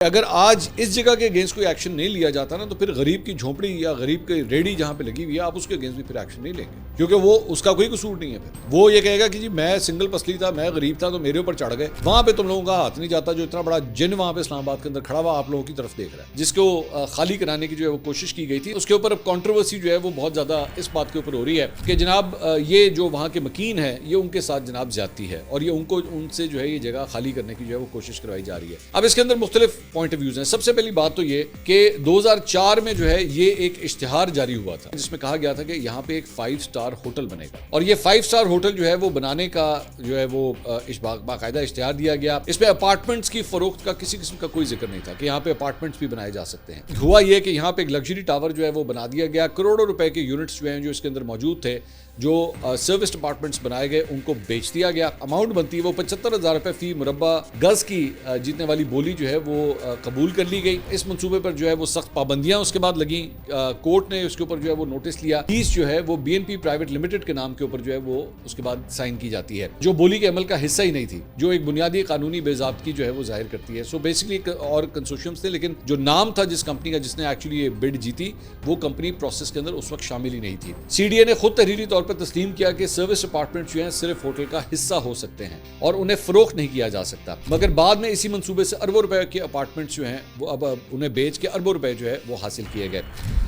اگر آج اس جگہ کے اگینسٹ کوئی ایکشن نہیں لیا جاتا نا تو پھر غریب کی جھونپڑی یا غریب کی ریڑھی جہاں پہ لگی ہوئی ہے آپ اس کے اگینسٹ بھی پھر ایکشن نہیں لیں گے، کیونکہ وہ اس کا کوئی قصور نہیں ہے۔ پھر وہ یہ کہے گا کہ جی میں سنگل پسلی تھا، میں غریب تھا تو میرے اوپر چڑھ گئے، وہاں پہ تم لوگوں کا ہاتھ نہیں جاتا۔ جو اتنا بڑا جن وہاں پہ اسلام آباد کے اندر کھڑا ہوا آپ لوگوں کی طرف دیکھ رہا ہے، جس کو خالی کرانے کی جو ہے وہ کوشش کی گئی تھی، اس کے اوپر اب کنٹروورسی جو ہے وہ بہت زیادہ اس بات کے اوپر ہو رہی ہے کہ جناب یہ جو وہاں کے مکین ہے یہ ان کے ساتھ جناب زیادتی ہے اور یہ ان سے جو ہے یہ جگہ خالی کرنے کی جو ہے وہ کوشش کروائی جا رہی ہے۔ اب اس کے اندر مختلف پوائنٹ آف ویوز ہیں۔ سب سے پہلی بات تو یہ کہ 2004 میں جو ہے یہ ایک اشتہار جاری ہوا تھا جس میں کہا گیا تھا کہ یہاں پہ ایک 5 اسٹار ہوٹل بنے گا، اور یہ 5 اسٹار ہوٹل جو ہے وہ بنانے کا جو ہے وہ باقاعدہ اشتہار دیا گیا۔ اس میں اپارٹمنٹس کی فروخت کا کسی قسم کا کوئی ذکر نہیں تھا کہ یہاں پہ اپارٹمنٹس بھی بنائے جا سکتے ہیں۔ ہوا یہ کہ یہاں پہ ایک لگژری ٹاور جو ہے وہ بنا دیا گیا، کروڑوں روپے کے یونٹس جو ہیں جو اس کے اندر موجود تھے، جو سروسڈ اپارٹمنٹس بنائے گئے ان کو بیچ دیا گیا۔ اماؤنٹ بنتی ہے وہ 75,000 روپے فی مربع گز کی جیتنے والی بولی جو ہے وہ قبول کر لی گئی۔ اس منصوبے پر جو ہے وہ سخت پابندیاں اس کے بعد لگیں، کورٹ نے اس کے اوپر جو ہے وہ نوٹس لیا، فیس جو ہے وہ BNP پرائیویٹ لمیٹڈ کے نام کے اوپر جو ہے وہ اس کے بعد سائن کی جاتی ہے، جو بولی کے عمل کا حصہ ہی نہیں تھی، جو ایک بنیادی قانونی بے ضابطگی جو ہے وہ ظاہر کرتی ہے۔ سو بیسکلی اور کنسورشیمز تھے، لیکن جو نام تھا جس کمپنی کا جس نے ایکچولی یہ بڈ جیتی وہ کمپنی پروسیس کے اندر اس وقت شامل ہی نہیں تھی۔ CDA نے خود تحریری طور پر تسلیم کیا کہ سروس اپارٹمنٹ جو ہیں صرف ہوٹل کا حصہ ہو سکتے ہیں اور انہیں فروخت نہیں کیا جا سکتا، مگر بعد میں اسی منصوبے سے اربوں روپے کے اپارٹمنٹس جو ہیں وہ اب انہیں بیچ کے اربوں روپے جو ہے وہ حاصل کیے گئے۔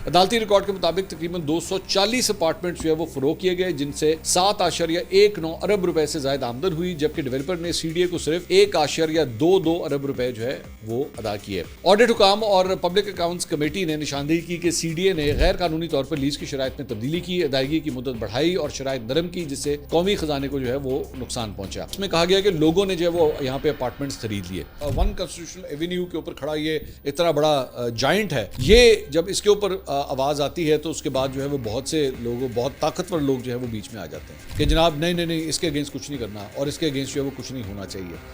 عدالتی ریکارڈ کے مطابق تقریباً 240 اپارٹمنٹس جو ہے وہ فروخت کیے گئے، جن سے 7.19 ارب روپے سے زائد آمدن ہوئی، جبکہ ڈیولپر نے CDA کو صرف 1.22 ارب روپے جو ہے وہ ادا کیے۔ آڈٹ حکام اور پبلک اکاؤنٹس کمیٹی نے نشاندہی کی کہ CDA نے غیر قانونی طور پر لیز کی شرائط میں تبدیلی کی، ادائیگی کی مدت بڑھائی اور شرائط نرم کی، جس سے قومی خزانے کو جو ہے وہ نقصان پہنچا۔ اس میں کہا گیا کہ لوگوں نے جو ہے وہ یہاں پہ اپارٹمنٹس خرید لیے۔ 1 کنسٹیٹیوشنل ایونیو کے اوپر کھڑا یہ اتنا بڑا جائنٹ ہے، یہ جب اس کے اوپر آواز آتی ہے تو اس کے بعد جو ہے وہ بہت سے لوگ، بہت طاقتور لوگ جو ہے وہ بیچ میں آ جاتے ہیں کہ جناب نہیں اس کے اگینسٹ کچھ نہیں کرنا اور اس کے اگینسٹ جو ہے وہ کچھ نہیں ہونا چاہیے۔